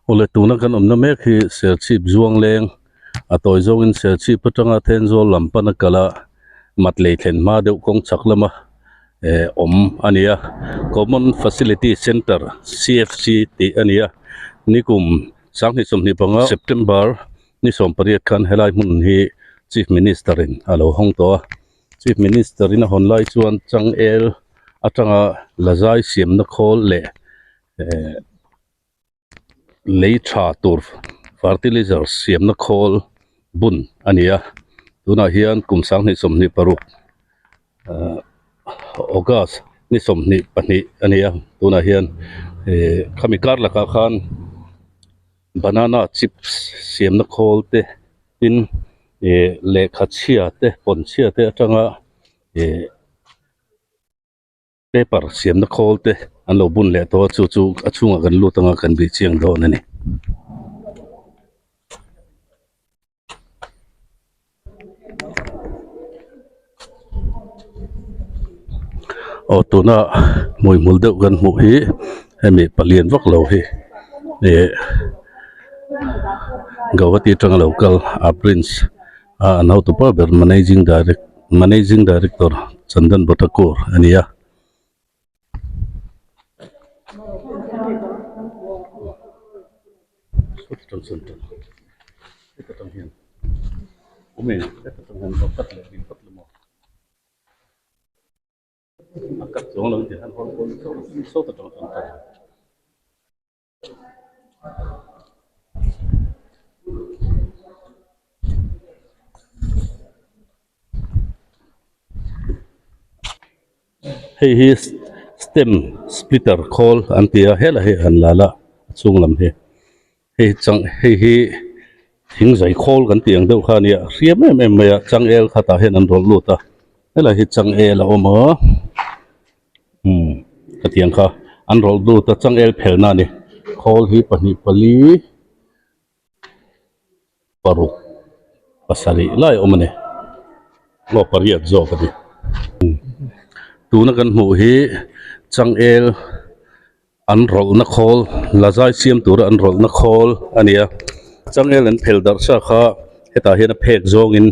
ole tuna kan omna mek hi serchip zuang leng atoi zong in serchip patanga then zo lampana kala matlei thlen ma deuh kong chaklama om ania common facility center CFC ti ania nikum sanghi somni panga September ni sompariat khan helai mun hi chief minister in alo hong to chief minister in honlai chuan changel atanga lazai siamna khol le leitha tur fertilizer siamna khol bun ania tuna hian kumsang ni somni paruk August ni somni pani ania tuna hian khamikar laka khan banana chips siamna khol te tin lekha chhia te pon chhia te atanga paper siamna khol te an lo bun le to chu achunga kan lutanga kan bi chiang do na ni o tuna moi mul deuh kan hmu hi hemi palian vak lo hi Gawati Tanga Local Prince now to Power Managing Director Chandan Batakur ania he stem splitter call antia hela he an lala chunglam he chang he thing zai call kan tiang deuh khania riam em maya changel khata hen an rol luta hela hi changel oma katiang kha an rol luta changel phelna ni call hi pani pali paruk pasari lai omane lo pariat zo kadi tuna kan hmu hi changel an rol na khol lazai siam tur an rol na khol ania changel an phel dar sa kha heta hian a phek zong in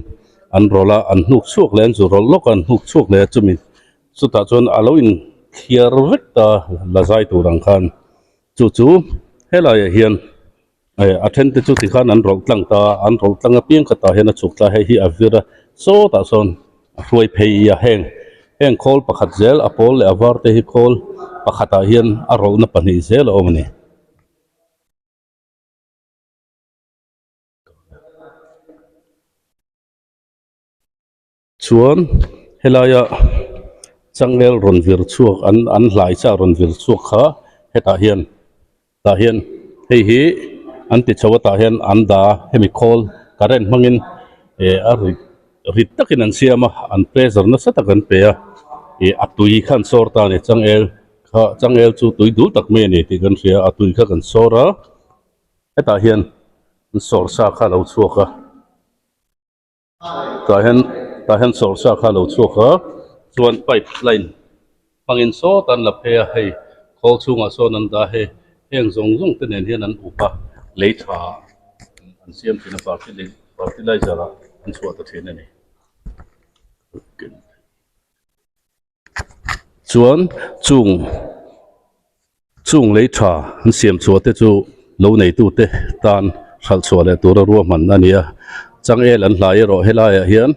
an rola an hnuk chuak len zu rol lok an hnuk chuak le chumin chuta chon alo in thiar vekta lazai turang khan chu helai hian athen te chu ti khan an rol tlang a piang kata hian a chukla hi avira so ta son ruai phei ya heng khol pakhat zel apol le avar te hi khol pakhata hian a rol na pani zel omani chuan helaya changel ronvir chuak an hlai cha ronvir chuak kha heta hian ta hian hi an ti chawata hian an da hemi khol current mangin a rit takin an siama an pressure na sata kan pe atui khan sorta ni changel chu tui dul tak me ni ti kan ria atui kha kan sora heta hian sor sa kha lo chuaka ta hian sor sa kha lo chuaka chuan pipeline pangin so tan la phe hei khol chunga so nan da he heng zong te nen hian an upa leitha an siam tina fertilizer an chuata thena ni chuan chung leitha an siam chuate chu lo nei tu te tan khal chhuale tura ruam man ania changel an hlai ro helai hian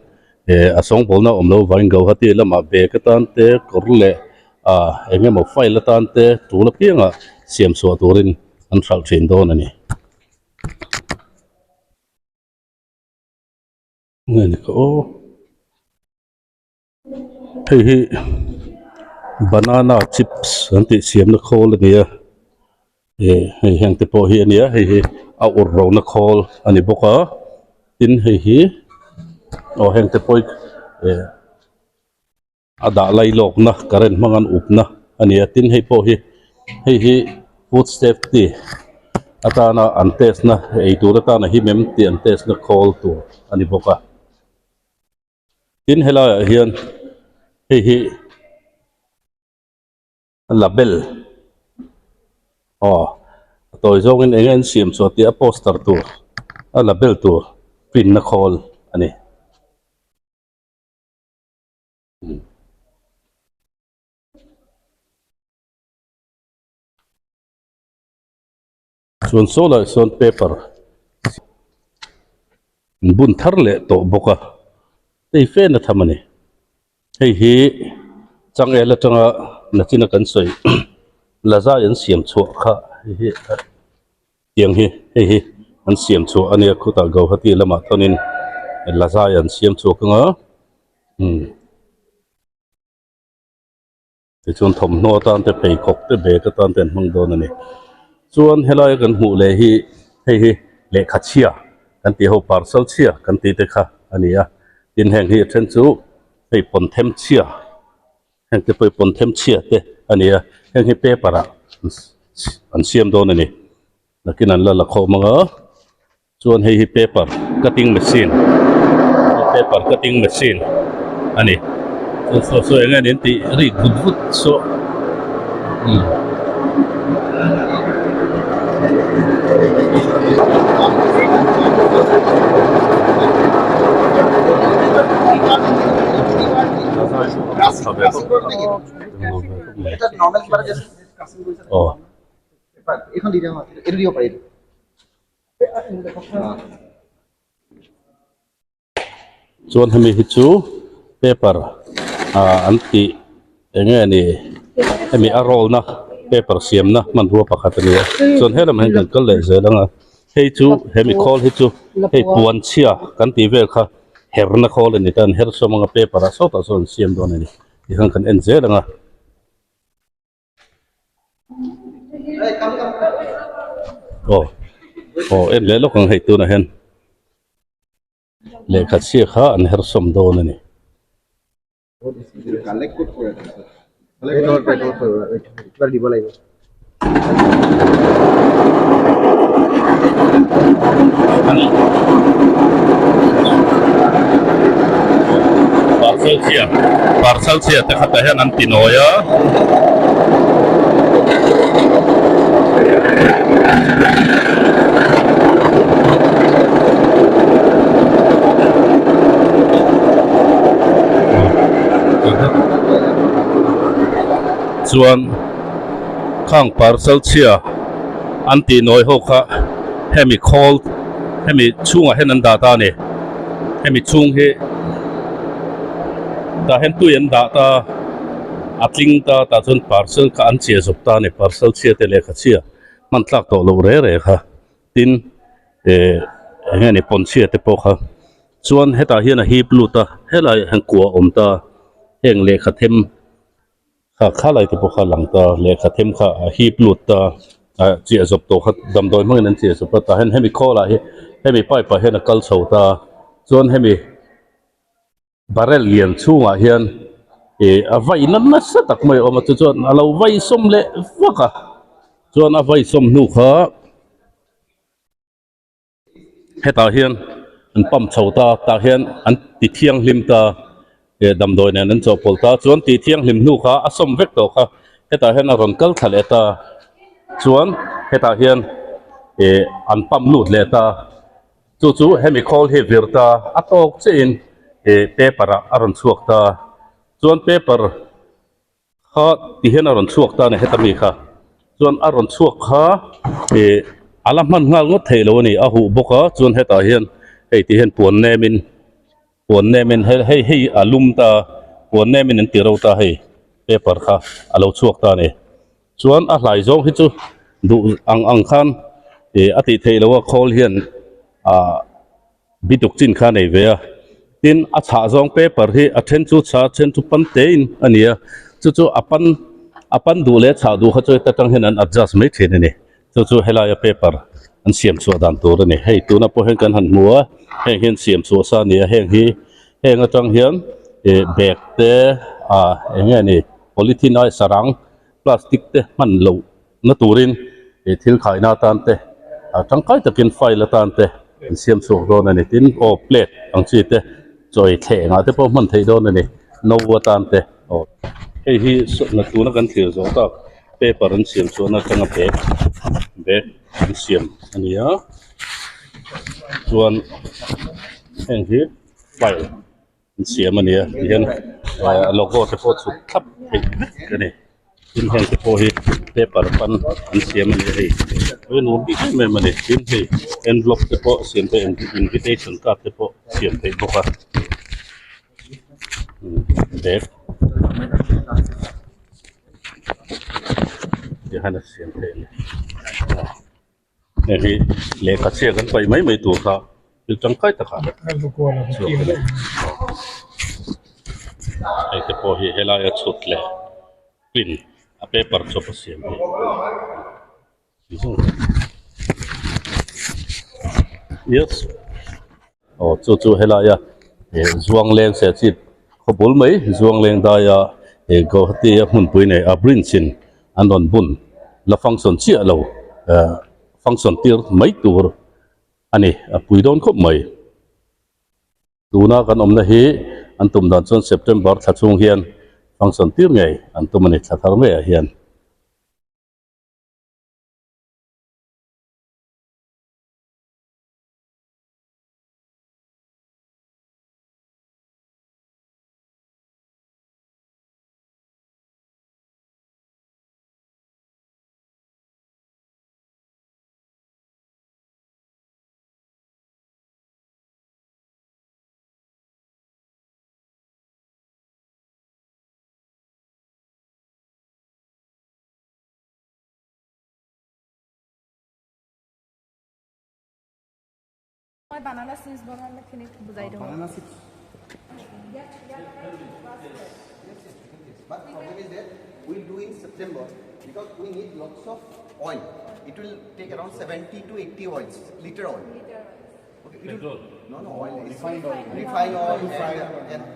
a song bolna omlo vain go hati lama be ka tan te korle engemaw file tan te tula pianga siam chhuat turin an thal thin don ani ngani ko hi banana chips anti siamna khol ania heng te po hi ania hi a ur ro na khol ani boka tin hi heng te poi ada lai lok na current mangan upna ania tin hi po hi food safety atana an test na ei tur atana hi mem ti an test na khol tu ani boka tin hela hian hi label toy zong in engen siam so ti a poster tu a label tu print na call ani chuan solar son paper bun thar le to boka ei fe na thamani hei hi chang ela changa na china kan soi laza yan siam chu kha hi tiang hi hei an siam chu ania khuta go hati lama thonin laza yan siam chu kanga te chuan thom no tan te pei khok te be ta tan ten hmang don ani chuan helai kan hmu le hi hei le khachia kan ti ho parcel chia kan ti te kha ania tin heng hi then chu hei pon them chia heng te poi pon them chia te ania heng hi paper an siam don ani lakin an la kho manga chuan hei hi paper cutting machine ani so enga nin ti ri gut so এটা নরমাল কিভাবে just custom কইছে এখন দিতে হবে এটা দিও পারি chuan hemi hi chu paper anti enga ni hemi a roll na paper siam na man ruwa pakhat ani chuan helam hen kan kal le zelanga hei chu hemi call hi chu hei puan chia kan ti vel kha herna call ani tan her somanga paper a sota son siam don ani hi han kan en zelanga en le lo kan hei tu na hen le khat sia kha an her som don ani collect code করে কালেক্ট করে দিব লাগিব parcel chia te khata hian an tinoya chuan khang parcel chia an ti noi ho kha hemi call hemi chunga hen an data ni hemi chung hi ta hen tu yan data atling ta chun parcel ka an chia sop ta ni parcel chia te le kha chia man tlak to lo re kha tin nge ni pon chia te po kha chuan heta hian a hi blue ta helai han kwa om ta heng le kha them kha lai te po kha lang ta le kha them kha hi blue ta chia sop to kha dam doi mang nan chia sop ta hen hemi kho la hi hemi pai pa hen a kal chho ta chuan hemi barrel lian chunga hian a vai nan na sa tak mai oma chuan alo vai som le waka chuan a vai som nu kha heta hian an pam chhota ta hian an ti thiang hlim ta dam doi ne nan chopol ta chuan ti thiang hlim nu kha a som vek to kha heta hian a ron kal thale ta chuan heta hian an pam lut le ta chu hemi call he virta atok chein paper aron chuak ta chuan paper kha ti hian aron chuak ta ne hetami kha chuan aron chuak kha alam man ngal ngot thelo ni a hu boka chuan heta hian hei ti hian puan nemin hei alum ta puan nemin an tiro ta hei paper kha alo chuak ta ne chuan a hlai zong hi chu du ang khan ati thelo wa call hian biduk chin kha nei ve tin a cha zong paper hi a then chu pan te in ania chu apan du le cha du kha choi ta tang hen an adjust mai the ni chu helaya paper an siam chu dan tur ni hei tu na po hen kan han mua heng hen siam chu sa ni heng hi heng atang hian bag te enge ni polythene ai sarang plastic te man lo na turin thil khai na tan te tangkai takin file tan te siam chu do na ni tin plate ang chi te choi the nga te po man thei do na ni no wa tan te hei hi na tu na kan thil zo ta paper an siam chu na tanga pe เบกเสียมอันนี้ส่วนแห่งที่ไฟเสียมอันนี้เห็นโลโก้ที่โพสต์สุดทับกันนี่เป็นแห่งที่โพสต์เปเปอร์ปันเสียมอันนี้เว้ยหนูบิ๊กแม่มันนี่เป็นที่ envelope ที่โพสต์เสียมเป็น invitation card ที่โพสต์เสียมเป็นบอกว่าเบกเดี๋ยวให้นักเสียงเพลงนี่คือเลขาเสียกันไปไม่ตัวครับอยู่จังใกล้ตะขาบไอ้ที่พอเฮลายสุดเลยปิ่นอาเปเปอร์ชอบเสียงเพลงyes โอ้จู่ๆเฮลายจวงแรงเสียจิตเขาบอกไหมจวงแรงได้ก็ที่หุ่นปุยในบรินชินอันนั้นบุญแล้วฟังส่วนเชี่ยเราฟังส่วนที่ไม่ตัวอันนี้ปุยโดนครบไหมดูนะกันนะเฮอันตุ่มดันจนเซปเทมเบอร์ทัดช่วงเฮียนฟังส่วนที่ไงอันตุ่มมันทัดทารไม่เฮียนbanana seeds banana clinic buzai do banana seeds but problem is that we'll do in September because we need lots of oil. It will take around 70 to 80 oils liter oil. Okay, petrol no oil, refined oil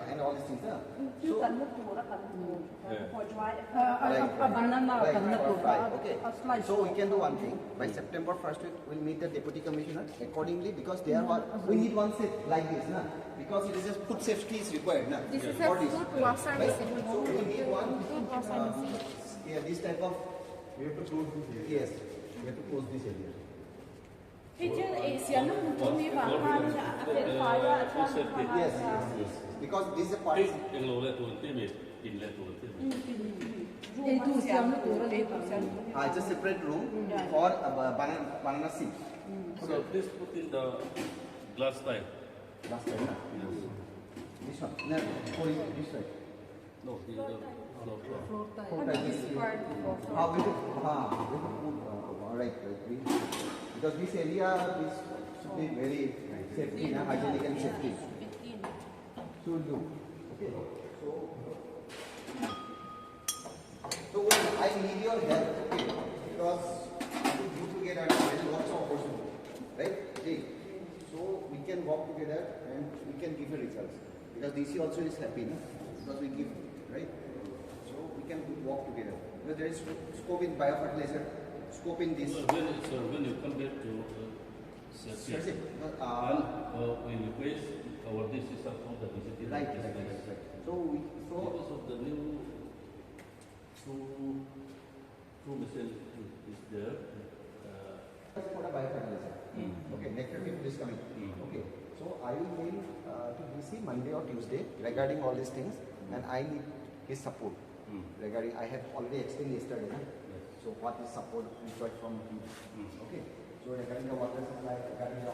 and all these things. So okay. So we can do one thing. By September 1st week, we'll meet the deputy commissioner accordingly because they are we need one set like this, na? Because it is just food safety is required, na? this is a food wash service So we need one. food wash service This type of. We have to close this area. Yes, we have to close this area. Kitchen Asia no me ba ha na apel fire Yes. Because this is a part. ยังรู้เลยตัวที่มีกินเลยตัวที่มี It's a separate room for banana seeds. so please put in the glass tile Last time, na? This one. No, for this side. no the floor We have to put, right. Because this area is should be very safety, na? Hygienic and safety. So we'll do. Okay. So I need your help, okay? Because we do together and lots of opportunity, right? Okay. So we can work together and we can give a results. Because DC also is happy, na? Because we give, right? So we can work together. Because there is scope in biofertilizer, scope in this. when you come back to That's it. and we replace our this system from the visiting Right. So because of the new two machine is there for a biofertilizer. Okay, next week is coming. Okay. So I will mail to DC Monday or Tuesday regarding all these things, and I need his support regarding. I have already explained yesterday. So what is support required from him? Okay. So regarding the water supply, regarding the